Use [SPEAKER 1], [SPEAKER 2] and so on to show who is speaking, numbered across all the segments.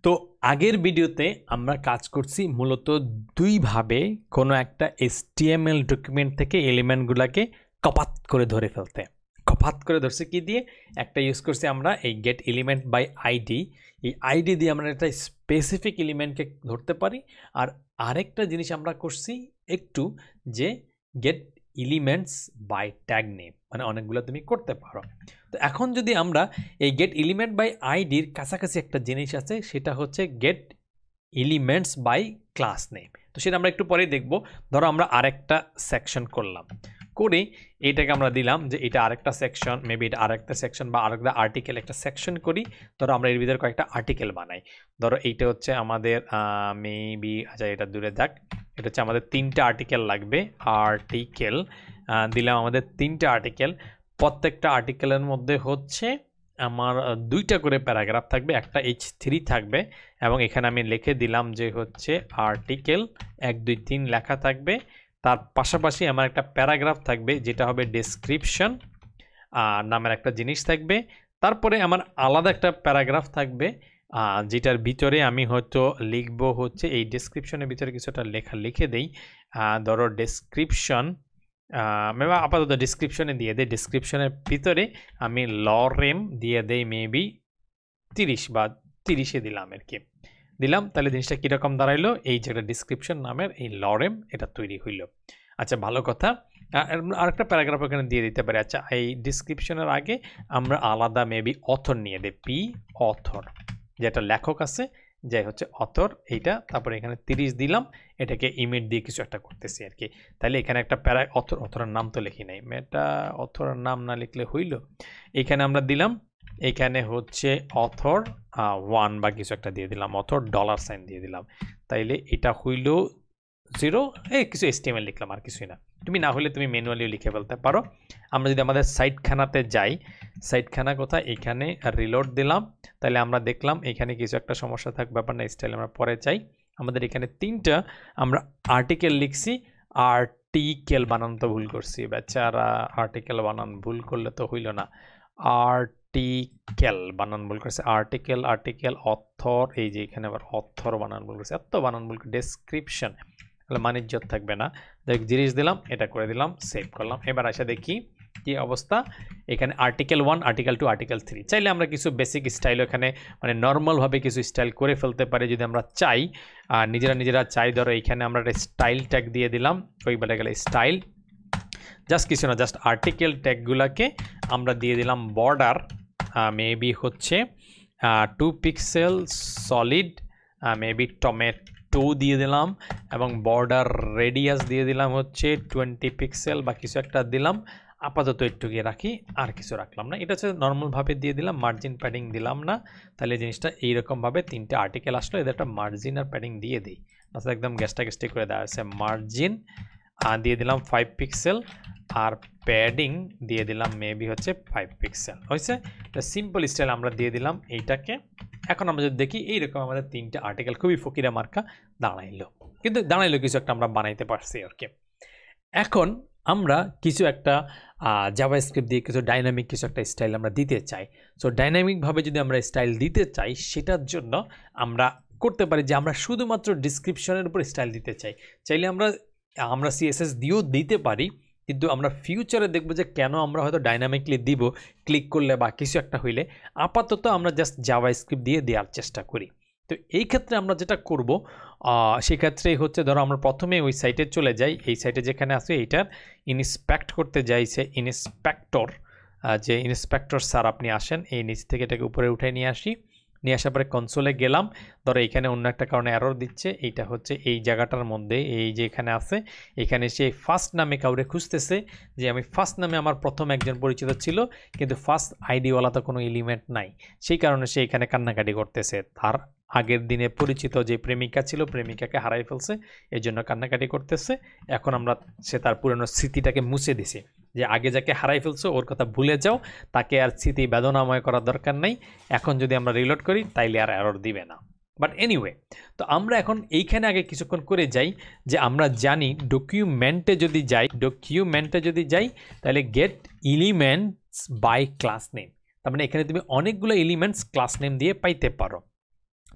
[SPEAKER 1] তো আগের ভিডিওতে আমরা কাজ করছি মূলত দুইভাবে কোনো একটা HTML ডকুমেন্ট থেকে এলিমেন্টগুলোকে কপাত করে ধরে ফেলতে। কপাত করে ধরছে কি দিয়ে? একটা ইউজ করছি আমরা এই গেট এলিমেন্ট বাই আইডি। এই আইডি দিয়ে আমরা একটা স্পেসিফিক এলিমেন্টকে ধরতে পারি। আর আরেকটা জিনিস আমরা করছি একটু, যে get elements by tag name, মানে অনেকগুলো তুমি করতে পারো। তো এখন যদি আমরা এই গেট এলিমেন্ট বাই আইডির কাছাকাছি একটা জিনিস আছে, সেটা হচ্ছে get elements by class name. তো সেটা আমরা একটু পরেই দেখব। ধরো আমরা আরেকটা সেকশন করলাম, করে এইটাকে আমরা দিলাম যে এটা আরেকটা সেকশন, মেবি এটা আরেকটা সেকশন বা আরেকটা আর্টিকেল একটা সেকশন করি। ধরো আমরা এর ভিতরে কয়েকটা আর্টিকেল বানাই। ধরো এইটা হচ্ছে আমাদের মেবি, আচ্ছা এটা দূরে যাক, এটা হচ্ছে আমাদের 3টা আর্টিকেল লাগবে। আর্টিকেল দিলাম আমাদের 3টা আর্টিকেল। প্রত্যেকটা আর্টিকেলের মধ্যে হচ্ছে আমার 2টা করে প্যারাগ্রাফ থাকবে, একটা H3 থাকবে, এবং এখানে আমি লিখে দিলাম যে হচ্ছে আর্টিকেল 1 2 3 লেখা থাকবে। তার পাশাপাশি আমার একটা প্যারাগ্রাফ থাকবে যেটা হবে ডেসক্রিপশন নামের একটা জিনিস থাকবে। তারপরে আমার আলাদা একটা প্যারাগ্রাফ থাকবে যেটার ভিতরে আমি হয়তো লিখবো হচ্ছে এই ডেসক্রিপশনের ভিতরে কিছুটা লেখা লিখে দেই। ধরো ডেসক্রিপশন, আপাতত ডিসক্রিপশনে দিয়ে দেই। ডিসক্রিপশনের ভিতরে আমি লরেম দিয়ে দেই মেবি 30 বা 30-এ দিলাম আর কি, দিলাম। তাহলে জিনিসটা কীরকম দাঁড়াইলো? এই যে একটা ডিসক্রিপশন নামের এই লরেম এটা তৈরি হইল। আচ্ছা, ভালো কথা। আরেকটা প্যারাগ্রাফ এখানে দিয়ে দিতে পারি। আচ্ছা, এই ডিসক্রিপশনের আগে আমরা আলাদা মেবি অথর নিয়ে দিই, পি অথর, যেটা লেখক আছে, যাই হচ্ছে অথর এইটা। তারপরে এখানে 30 দিলাম, এটাকে ইমেজ দিয়ে কিছু একটা করতেছি আর কি। তাহলে এখানে একটা অথরের নাম তো লিখি নাই, এটা অথরের নাম না লিখলে হইল। এখানে আমরা দিলাম, এখানে হচ্ছে অথর 1 বা কিছু একটা দিয়ে দিলাম, অথর $সাইন দিয়ে দিলাম। তাইলে এটা হইল 0, কিছু HTML লিখলাম, আর কিছুই না। তুমি না হলে তুমি ম্যানুয়ালিও লিখে ফেলতে পারো। আমরা যদি আমাদের সাইটখানাতে যাই, সাইটখানা কোথায়? এখানে রিলোড দিলাম, তাহলে আমরা দেখলাম এখানে কিছু একটা সমস্যা থাক, ব্যাপার না, স্টাইল আমরা পরে চাই। আমাদের এখানে 3টা আমরা আর্টিকেল লিখছি। আর্টিকেল বানান তো ভুল করছি, বেচারা। আর্টিকেল বানান ভুল করলে তো হইল না। আর্টিকেল বানান ভুল করছে, আর্টিকেল আর্টিকেল অথর, এই যে এখানে আবার অথর বানান ভুল করছে, এত বানান ভুল। ডেসক্রিপশন, তাহলে মানিজ্যত থাকবে না। দেখ জিনিস দিলাম, এটা করে দিলাম, সেভ করলাম। এবার আসা দেখি কি অবস্থা। এখানে আর্টিকেল 1, আর্টিকেল 2, আর্টিকেল 3। চাইলে আমরা কিছু বেসিক স্টাইল এখানে মানে নর্মালভাবে কিছু স্টাইল করে ফেলতে পারি যদি আমরা চাই, নিজেরা চাই। ধরো এইখানে আমরা একটা স্টাইল ট্যাগ দিয়ে দিলাম, ওই বলে গেলে স্টাইল, জাস্ট কিছু না, জাস্ট আর্টিকেল ট্যাগগুলোকে আমরা দিয়ে দিলাম বর্ডার মেবি হচ্ছে 2 পিক্সেল সলিড, মেবি টমেটো দিয়ে দিলাম, এবং বর্ডার রেডিয়াস দিয়ে দিলাম হচ্ছে 20 পিক্সেল বা কিছু একটা দিলাম। আপাতত একটুকে রাখি, আর কিছু রাখলাম না। এটা হচ্ছে নর্মালভাবে দিয়ে দিলাম, মার্জিন প্যাডিং দিলাম না। তাহলে জিনিসটা এইরকমভাবে 3টে আর্টিকেল আসলো, এদের একটা মার্জিন আর প্যাডিং দিয়ে দিই। আচ্ছা, একদম গ্যাস্টি করে দেওয়া হয়েছে। মার্জিন দিয়ে দিলাম 5 পিক্সেল, আর প্যাডিং দিয়ে দিলাম মেবি হচ্ছে 5 পিক্সেল। হয়েছে? সিম্পল স্টাইল আমরা দিয়ে দিলাম এইটাকে। এখন আমরা যদি দেখি এইরকম আমাদের 3টে আর্টিকেল খুবই ফকিরা মার্কা দাঁড়াইলো, কিন্তু দাঁড়াইলো কিছু একটা আমরা বানাইতে পারছি আর কি। এখন আমরা কিছু একটা জাভাস্ক্রিপ্ট দিয়ে কিছু ডাইনামিক কিছু একটা স্টাইল আমরা দিতে চাই। সো ডাইনামিকভাবে যদি আমরা স্টাইল দিতে চাই, সেটার জন্য আমরা করতে পারি যে আমরা শুধুমাত্র ডিসক্রিপশনের উপর স্টাইল দিতে চাই। চাইলে আমরা CSS দিয়েও দিতে পারি, কিন্তু আমরা ফিউচারে দেখব যে কেন আমরা হয়তো ডাইনামিকলি দিব ক্লিক করলে বা কিছু একটা হইলে। আপাতত আমরা জাস্ট জাভাস্ক্রিপ্ট দিয়ে দেওয়ার চেষ্টা করি। তো এই ক্ষেত্রে আমরা যেটা করব, সেক্ষেত্রেই হচ্ছে ধরো আমরা প্রথমে ওই সাইটে চলে যাই। এই সাইটে যেখানে আছে এইটার ইন্সপেক্ট করতে যাইছে ইন্সপেক্টর, যে ইন্সপেক্টর স্যার আপনি আসেন, এই নিচ থেকে এটাকে উপরে উঠে নিয়ে আসি। নিয়ে আসার পরে কনসোলে গেলাম। ধরো এখানে অন্য একটা কারণে এরর দিচ্ছে, এইটা হচ্ছে এই জায়গাটার মধ্যে, এই যে এখানে আছে, এখানে সে ফার্স্ট নামে কাউরে খুঁজতেছে, যে আমি ফার্স্ট নামে আমার প্রথম একজন পরিচিত ছিল, কিন্তু ফার্স্ট আইডিওয়ালা তো কোনো এলিমেন্ট নাই। সেই কারণে সে এখানে কান্নাকাটি করতেছে। তার আগের দিনে পরিচিত যে প্রেমিকা ছিল, প্রেমিকাকে হারাই ফেলছে, এই জন্য কান্নাকাটি করতেছে। এখন আমরা সে তার পুরনো স্মৃতিটাকে মুছে দিছি, যে আগে যাকে হারাই ফেলছো ওর কথা ভুলে যাও, তাকে আর স্মৃতি বেদনাময় করার দরকার নাই। এখন যদি আমরা রিলোড করি তাইলে আর এরর দিবে না। বাট এনিওয়ে, তো আমরা এখন এইখানে আগে কিছুক্ষণ করে যাই, যে আমরা জানি ডকুমেন্টে যদি যাই তাহলে get elements by class name. তার মানে এখানে তুমি অনেকগুলো এলিমেন্টস ক্লাস নেম দিয়ে পাইতে পারো।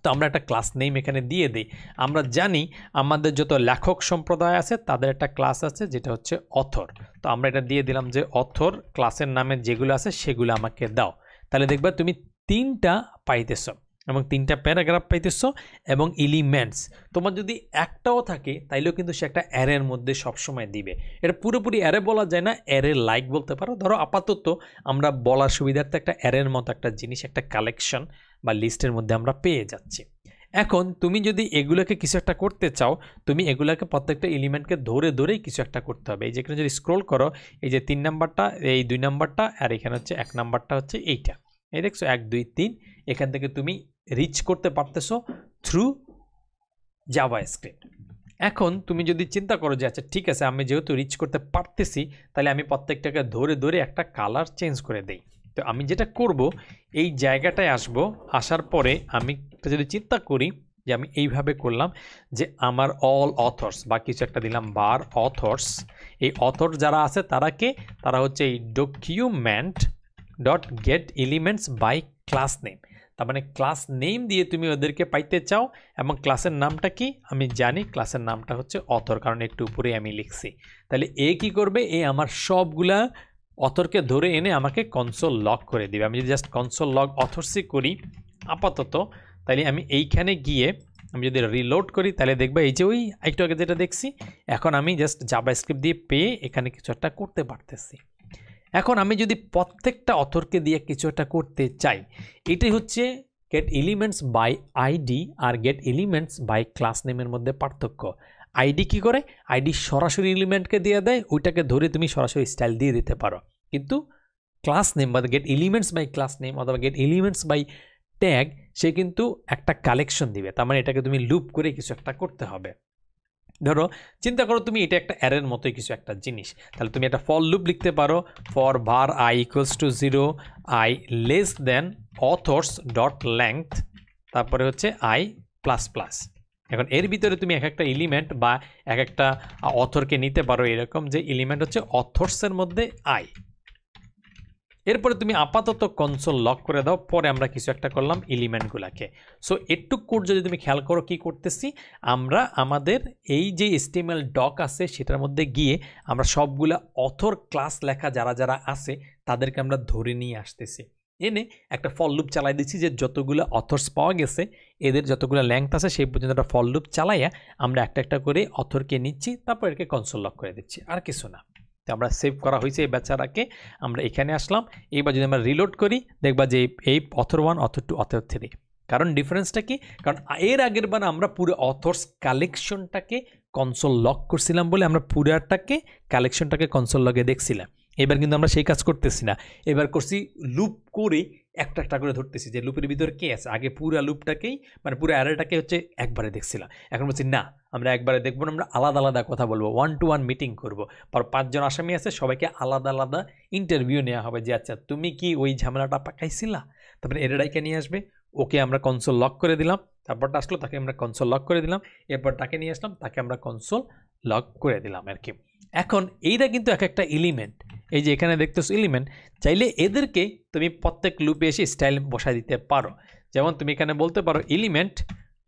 [SPEAKER 1] তো আমরা একটা ক্লাস নেম এখানে দিয়ে দিই। আমরা জানি আমাদের যত লেখক সম্প্রদায় আছে তাদের একটা ক্লাস আছে যেটা হচ্ছে অথর। তো আমরা এটা দিয়ে দিলাম যে অথর ক্লাসের নামে যেগুলো আছে সেগুলো আমাকে দাও। তাহলে দেখবা তুমি 3টা পাইতেছো এবং 3টা প্যারাগ্রাফ পাইতেছো এবং এলিমেন্টস তোমার যদি একটাও থাকে তাইলেও কিন্তু সে একটা অ্যারের মধ্যে সবসময় দিবে। এটা পুরোপুরি অ্যারে বলা যায় না, অ্যারে লাইক বলতে পারো। ধরো আপাতত আমরা বলার সুবিধার্থে একটা অ্যারের মতো একটা জিনিস, একটা কালেকশন বা লিস্টের মধ্যে আমরা পেয়ে যাচ্ছি। এখন তুমি যদি এগুলোকে কিছু একটা করতে চাও, তুমি এগুলোকে প্রত্যেকটা এলিমেন্টকে ধরে ধরেই কিছু একটা করতে হবে। এই যেখানে যদি স্ক্রোল করো, এই যে 3 নাম্বারটা, এই 2 নাম্বারটা, আর এখানে হচ্ছে 1 নাম্বারটা হচ্ছে এইটা, এই দেখছো 1 2 3, এখান থেকে তুমি রিচ করতে পারতেছো থ্রু জাভাস্ক্রিপ্ট। এখন তুমি যদি চিন্তা করো যে আচ্ছা ঠিক আছে, আমি যেহেতু রিচ করতে পারতেছি তাহলে আমি প্রত্যেকটাকে ধরে ধরে একটা কালার চেঞ্জ করে দেই। তো আমি যেটা করব, এই জায়গাটায় আসব, আসার পরে আমি যদি চিন্তা করি যে আমি এইভাবে করলাম যে আমার অল অথর্স বা কিছু একটা দিলাম বার অথর্স। এই অথর যারা আছে তারা হচ্ছে এই document dot get elements by class name. তার মানে ক্লাস নেম দিয়ে তুমি ওদেরকে পাইতে চাও এবং ক্লাসের নামটা কি আমি জানি, ক্লাসের নামটা হচ্ছে অথর, কারণ একটু উপরে আমি লিখছি। তাহলে এ কি করবে, এ আমার সবগুলা অথরকে ধরে এনে আমাকে কনসোল লগ করে দিবে। আমি যদি জাস্ট কনসোল লগ অথরসি করি আপাতত, তাহলে আমি এইখানে গিয়ে আমি যদি রিলোড করি তাহলে দেখবে এই যে ওই একটু আগে যেটা দেখছি, এখন আমি জাস্ট জাভাস্ক্রিপ্ট দিয়ে পেয়ে এখানে কিছু একটা করতে পারতেছি। এখন আমি যদি প্রত্যেকটা অথরকে দিয়ে কিছু একটা করতে চাই, এটাই হচ্ছে গেট এলিমেন্টস বাই আইডি আর গেট এলিমেন্টস বাই ক্লাস নেমের মধ্যে পার্থক্য। আইডি কি করে, আইডি সরাসরি এলিমেন্টকে দিয়ে দেয়, ওইটাকে ধরে তুমি সরাসরি স্টাইল দিয়ে দিতে পারো। কিন্তু ক্লাস নেম বা get elements by class name অথবা গেট এলিমেন্টস বাই ট্যাগ, সে কিন্তু একটা কালেকশন দিবে। তার মানে এটাকে তুমি লুপ করে কিছু একটা করতে হবে। ধরো চিন্তা করো তুমি এটা একটা অ্যারের মতোই কিছু একটা জিনিস, তাহলে তুমি একটা ফর লুপ লিখতে পারো, for var i equals to 0 i less than authors dot length, তারপরে হচ্ছে i প্লাস প্লাস। এখন এর ভিতরে তুমি এক একটা এলিমেন্ট বা এক একটা অথরকে নিতে পারো, এরকম যে এলিমেন্ট হচ্ছে অথর্সের মধ্যে i। এরপরে তুমি আপাতত কনসোল লক করে দাও, পরে আমরা কিছু একটা করলাম এলিমেন্টগুলোকে। সো একটু কোড যদি তুমি খেয়াল করো কি করতেছি, আমরা আমাদের এই যে HTML ডক আছে সেটার মধ্যে গিয়ে আমরা সবগুলা অথর ক্লাস লেখা যারা যারা আছে তাদেরকে আমরা ধরে নিয়ে আসতেছি, এনে একটা ফর লুপ চালাই দিচ্ছি যে যতগুলো অথর্স পাওয়া গেছে এদের যতগুলো লেংথ আছে সেই পর্যন্ত একটা ফর লুপ চালাইয়া আমরা একটা একটা করে অথরকে নিচ্ছি, তারপর একে কনসোল লক করে দিচ্ছি, আর কিছু না। আমরা সেভ করা হয়েছে এই বেচারাকে, আমরা এখানে আসলাম। এইবার যদি আমরা রিলোড করি দেখবা যে এই অথর 1 অথর 2 অথর 3। কারণ ডিফারেন্সটা কি, কারণ এর আগের বার আমরা পুরো অথর্স কালেকশনটাকে কনসোল লক করছিলাম বলে আমরা পুরাটাকে কালেকশনটাকে কনসোল লগে দেখছিলাম। এবার কিন্তু আমরা সেই কাজ করতেছি না, এবার করছি লুপ করে একটা একটা করে ধরতেছি যে লুপের ভিতরে কে আছে। আগে পুরা লুপটাকেই মানে পুরো অ্যারেটাকে হচ্ছে একবারে দেখছিলাম, এখন বলছি না আমরা একবারে দেখবো না, আমরা আলাদা আলাদা কথা বলবো, 1-to-1 মিটিং করবো। পর 5 জন আসামি আছে সবাইকে আলাদা আলাদা ইন্টারভিউ নেওয়া হবে যে আচ্ছা তুমি কি ওই ঝামেলাটা পাকাইছিলা। তারপরে এরাইকে নিয়ে আসবে, ওকে আমরা কনসোল লক করে দিলাম, তারপরটা আসলো তাকে আমরা কনসোল লক করে দিলাম, এরপর তাকে নিয়ে আসলাম তাকে আমরা কনসোল লক করে দিলাম আর কি। এখন এইটা কিন্তু এক একটা এলিমেন্ট, এই যে এখানে দেখতেছো এলিমেন্ট, চাইলে এদেরকে তুমি প্রত্যেক লুপে এসে স্টাইল বসাই দিতে পারো। যেমন তুমি এখানে বলতে পারো এলিমেন্ট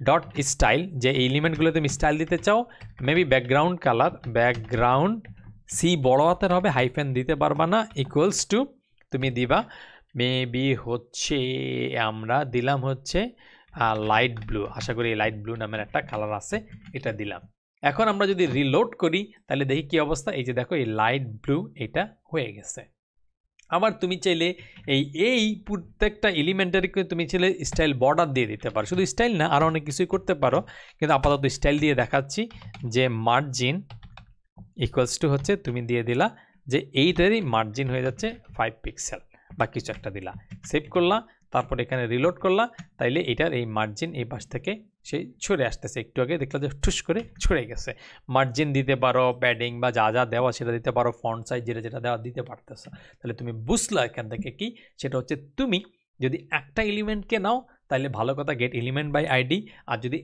[SPEAKER 1] ডট স্টাইল, যে এলিমেন্টগুলো তুমি স্টাইল দিতে চাও, maybe background colour, background C বড় হাতের হবে, হাইফেন দিতে পারবা না, ইকুয়ালস টু তুমি দিবা মেবি হচ্ছে আমরা দিলাম হচ্ছে লাইট ব্লু, আশা করি লাইট ব্লু নামের একটা কালার আছে, এটা দিলাম। এখন আমরা যদি রিলোড করি তাহলে দেখি কি অবস্থা, এই যে দেখো এই লাইট ব্লু এটা হয়ে গেছে। আবার তুমি চাইলে এই প্রত্যেকটা এলিমেন্টারিকে তুমি চাইলে স্টাইল বর্ডার দিয়ে দিতে পারো, শুধু স্টাইল না আরও অনেক কিছুই করতে পারো, কিন্তু আপাতত স্টাইল দিয়ে দেখাচ্ছি যে মার্জিন ইকুয়ালস টু হচ্ছে তুমি দিয়ে দিলা যে এইটারই মার্জিন হয়ে যাচ্ছে 5 পিক্সেল বা কিছু একটা দিলা, সেভ করলা, তারপর এখানে রিলোড করলা, তাইলে এটার এই মার্জিন এই পাশ থেকে সেই ছড়ে আসতেছে। একটু আগে দেখলা যে ঠুস করে ছড়ে গেছে। মার্জিন দিতে পারো, প্যাডিং বা যা যা দেওয়া সেটা দিতে পারো, ফন্ট সাইজ যেটা যেটা দেওয়া দিতে পারতেছো। তাহলে তুমি বুঝলা এখান থেকে কি, সেটা হচ্ছে তুমি যদি একটা এলিমেন্টকে নাও তাহলে ভালো কথা গেট এলিমেন্ট বাই আইডি, আর যদি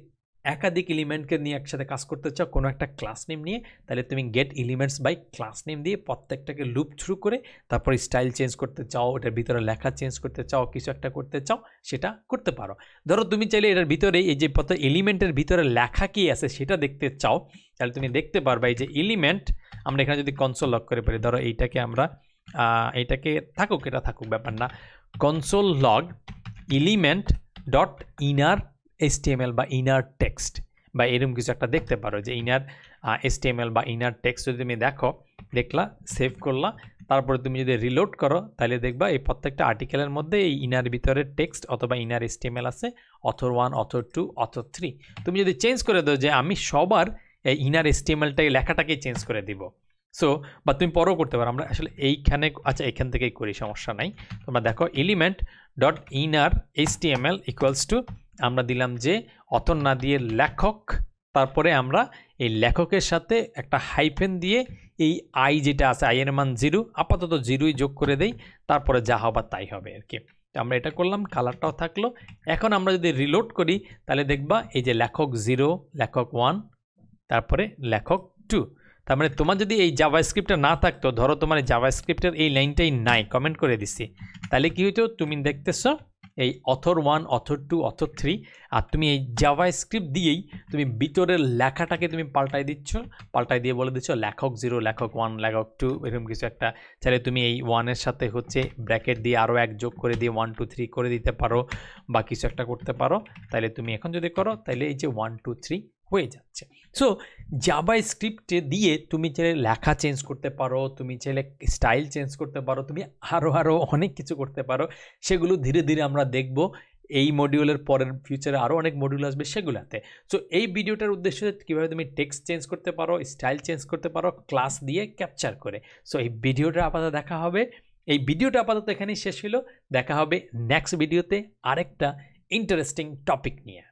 [SPEAKER 1] একাধিক এলিমেন্টকে নিয়ে একসাথে কাজ করতে চাও কোনো একটা ক্লাস নেম নিয়ে, তাহলে তুমি get elements by class name দিয়ে প্রত্যেকটাকে লুপ থ্রু করে তারপর স্টাইল চেঞ্জ করতে চাও, এটার ভিতরে লেখা চেঞ্জ করতে চাও, কিছু একটা করতে চাও, সেটা করতে পারো। ধরো তুমি চাইলে এটার ভিতরে এই যে প্রত্যেক এলিমেন্টের ভিতরে লেখা কি আছে সেটা দেখতে চাও, তাহলে তুমি দেখতে পারবা এই যে এলিমেন্ট, আমরা এখানে যদি কনসোল লক করে পারি, ধরো এইটাকে আমরা এইটাকে থাকুক, এটা থাকুক ব্যাপার না, console log element dot inner HTML বা ইনার টেক্সট বা এরকম কিছু একটা দেখতে পারো যে ইনার HTML বা ইনার টেক্সট যদি তুমি দেখো, দেখলা, সেভ করলা, তারপরে তুমি যদি রিলোড করো তাহলে দেখবা এই প্রত্যেকটা আর্টিকেলের মধ্যে এই ইনার ভিতরে টেক্সট অথবা ইনার HTML আছে, অথর 1, অথর 2, অথর 3। তুমি যদি চেঞ্জ করে দাও যে আমি সবার এই ইনার HTMLটাকে লেখাটাকেই চেঞ্জ করে দিব, সো বা তুমি পরও করতে পারো, আমরা আসলে এইখানে আচ্ছা এখান থেকেই করি, সমস্যা নাই। তোমরা দেখো element dot inner HTML equals to আমরা দিলাম যে অথর না দিয়ে লেখক, তারপরে আমরা এই লেখকের সাথে একটা হাইফেন দিয়ে এই আই যেটা আছে আই এর মান 0, আপাতত 0ই যোগ করে দেই, তারপরে যা হবার তাই হবে আর কি। আমরা এটা করলাম, কালারটাও থাকলো। এখন আমরা যদি রিলোড করি তাহলে দেখবা এই যে লেখক 0, লেখক 1, তারপরে লেখক 2। তার মানে তোমার যদি এই জাভাস্ক্রিপ্টটা না থাকতো, ধরো তোমার জাভাস্ক্রিপ্টের এই লাইনটাই নাই, কমেন্ট করে দিছি, তাহলে কি হইতো, তুমি দেখতেছো এই অথর 1, অথর 2, অথর 3, আর তুমি এই জাভাস্ক্রিপ্ট দিয়েই তুমি ভিতরের লেখাটাকে তুমি পাল্টাই দিচ্ছ, পাল্টাই দিয়ে বলে দিচ্ছ লেখক 0, লেখক 1, লেখক 2, এরকম কিছু একটা। চাইলে তুমি এই 1-এর সাথে হচ্ছে ব্র্যাকেট দিয়ে আরও 1 যোগ করে দিয়ে 1 2 3 করে দিতে পারো, বা কিছু একটা করতে পারো। তাহলে তুমি এখন যদি করো তাহলে এই যে 1 2 3 হয়ে যাচ্ছে। সো জাভাস্ক্রিপ্টে দিয়ে তুমি চাইলে লেখা চেঞ্জ করতে পারো, তুমি চাইলে স্টাইল চেঞ্জ করতে পারো, তুমি আরও অনেক কিছু করতে পারো। সেগুলো ধীরে ধীরে আমরা দেখব এই মডিউলের পরের ফিউচারে, আরও অনেক মডিউল আসবে সেগুলোতে। সো এই ভিডিওটার উদ্দেশ্য কীভাবে তুমি টেক্সট চেঞ্জ করতে পারো, স্টাইল চেঞ্জ করতে পারো ক্লাস দিয়ে ক্যাপচার করে। সো এই ভিডিওটা আপাতত দেখা হবে, এই ভিডিওটা আপাতত এখানেই শেষ হলো। দেখা হবে নেক্সট ভিডিওতে আরেকটা ইন্টারেস্টিং টপিক নিয়ে।